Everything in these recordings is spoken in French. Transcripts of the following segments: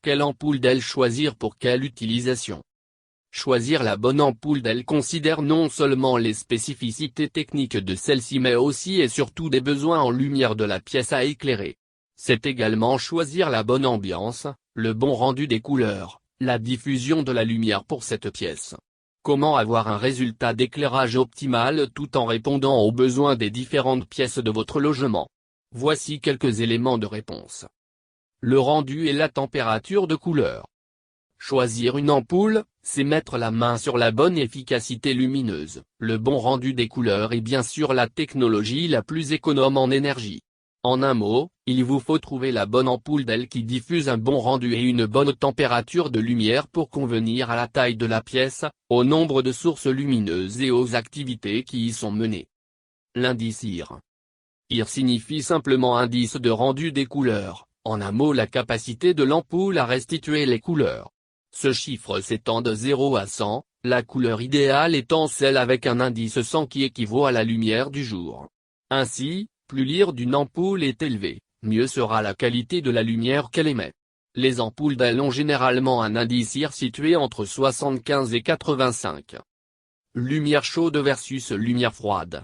Quelle ampoule LED choisir pour quelle utilisation? Choisir la bonne ampoule LED considère non seulement les spécificités techniques de celle-ci mais aussi et surtout des besoins en lumière de la pièce à éclairer. C'est également choisir la bonne ambiance, le bon rendu des couleurs, la diffusion de la lumière pour cette pièce. Comment avoir un résultat d'éclairage optimal tout en répondant aux besoins des différentes pièces de votre logement? Voici quelques éléments de réponse. Le rendu et la température de couleur. Choisir une ampoule, c'est mettre la main sur la bonne efficacité lumineuse, le bon rendu des couleurs et bien sûr la technologie la plus économe en énergie. En un mot, il vous faut trouver la bonne ampoule LED qui diffuse un bon rendu et une bonne température de lumière pour convenir à la taille de la pièce, au nombre de sources lumineuses et aux activités qui y sont menées. L'indice IR. IR signifie simplement indice de rendu des couleurs, en un mot la capacité de l'ampoule à restituer les couleurs. Ce chiffre s'étend de 0 à 100, la couleur idéale étant celle avec un indice 100 qui équivaut à la lumière du jour. Ainsi, plus l'IR d'une ampoule est élevé, mieux sera la qualité de la lumière qu'elle émet. Les ampoules LED ont généralement un indice IR situé entre 75 et 85. Lumière chaude versus lumière froide.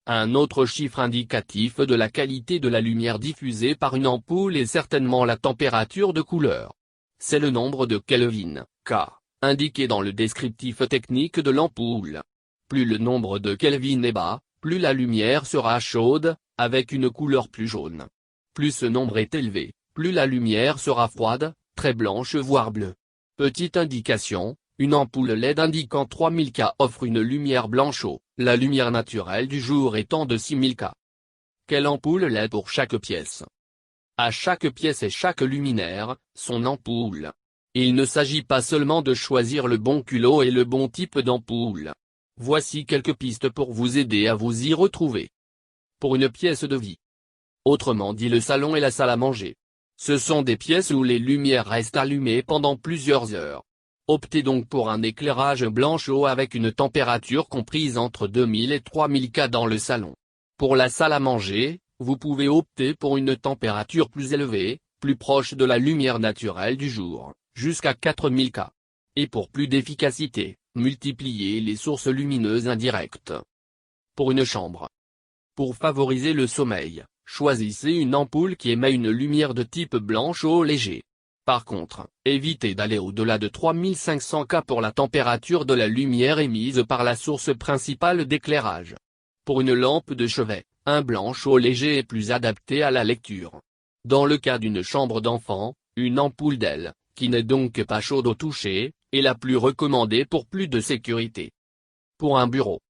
Un autre chiffre indicatif de la qualité de la lumière diffusée par une ampoule est certainement la température de couleur. C'est le nombre de Kelvin, K, indiqué dans le descriptif technique de l'ampoule. Plus le nombre de Kelvin est bas, plus la lumière sera chaude, avec une couleur plus jaune. Plus ce nombre est élevé, plus la lumière sera froide, très blanche voire bleue. Petite indication, une ampoule LED indiquant 3000 K offre une lumière blanchot, la lumière naturelle du jour étant de 6000 K. Quelle ampoule LED pour chaque pièce? À chaque pièce et chaque luminaire, son ampoule. Il ne s'agit pas seulement de choisir le bon culot et le bon type d'ampoule. Voici quelques pistes pour vous aider à vous y retrouver. Pour une pièce de vie. Autrement dit le salon et la salle à manger. Ce sont des pièces où les lumières restent allumées pendant plusieurs heures. Optez donc pour un éclairage blanchot avec une température comprise entre 2000 et 3000 K dans le salon. Pour la salle à manger, vous pouvez opter pour une température plus élevée, plus proche de la lumière naturelle du jour, jusqu'à 4000 K. Et pour plus d'efficacité, multipliez les sources lumineuses indirectes. Pour une chambre. Pour favoriser le sommeil, choisissez une ampoule qui émet une lumière de type blanchot léger. Par contre, évitez d'aller au-delà de 3500 K pour la température de la lumière émise par la source principale d'éclairage. Pour une lampe de chevet, un blanchot léger est plus adapté à la lecture. Dans le cas d'une chambre d'enfant, une ampoule LED, qui n'est donc pas chaude au toucher, est la plus recommandée pour plus de sécurité. Pour un bureau.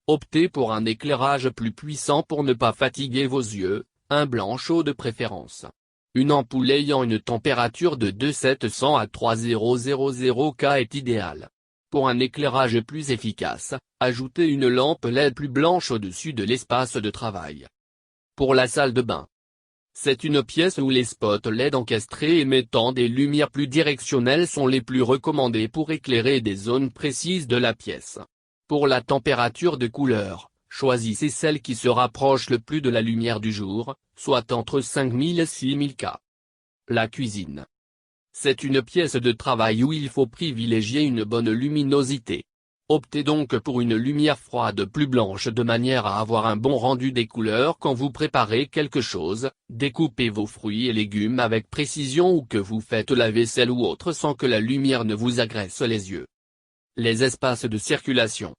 Optez pour un éclairage plus puissant pour ne pas fatiguer vos yeux, un blanchot de préférence. Une ampoule ayant une température de 2700 à 3000 K est idéale. Pour un éclairage plus efficace, ajoutez une lampe LED plus blanche au-dessus de l'espace de travail. Pour la salle de bain. C'est une pièce où les spots LED encastrés émettant des lumières plus directionnelles sont les plus recommandés pour éclairer des zones précises de la pièce. Pour la température de couleur, choisissez celle qui se rapproche le plus de la lumière du jour, soit entre 5000 et 6000 K. La cuisine. C'est une pièce de travail où il faut privilégier une bonne luminosité. Optez donc pour une lumière froide plus blanche de manière à avoir un bon rendu des couleurs quand vous préparez quelque chose, découpez vos fruits et légumes avec précision ou que vous faites la vaisselle ou autre sans que la lumière ne vous agresse les yeux. Les espaces de circulation.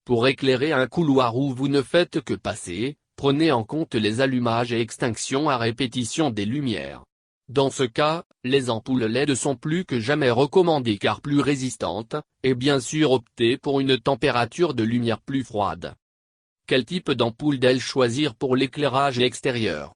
Pour éclairer un couloir où vous ne faites que passer, prenez en compte les allumages et extinctions à répétition des lumières. Dans ce cas, les ampoules LED sont plus que jamais recommandées car plus résistantes, et bien sûr optez pour une température de lumière plus froide. Quel type d'ampoule LED choisir pour l'éclairage extérieur?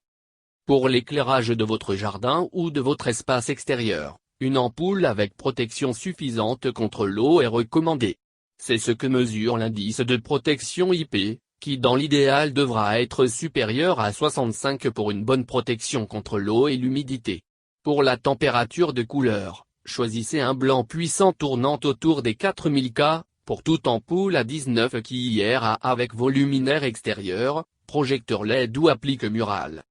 Pour l'éclairage de votre jardin ou de votre espace extérieur, une ampoule avec protection suffisante contre l'eau est recommandée. C'est ce que mesure l'indice de protection IP, qui dans l'idéal devra être supérieur à 65 pour une bonne protection contre l'eau et l'humidité. Pour la température de couleur, choisissez un blanc puissant tournant autour des 4000 K, pour toute ampoule à 19 kHz avec vos luminaires extérieurs, projecteur LED ou applique murale.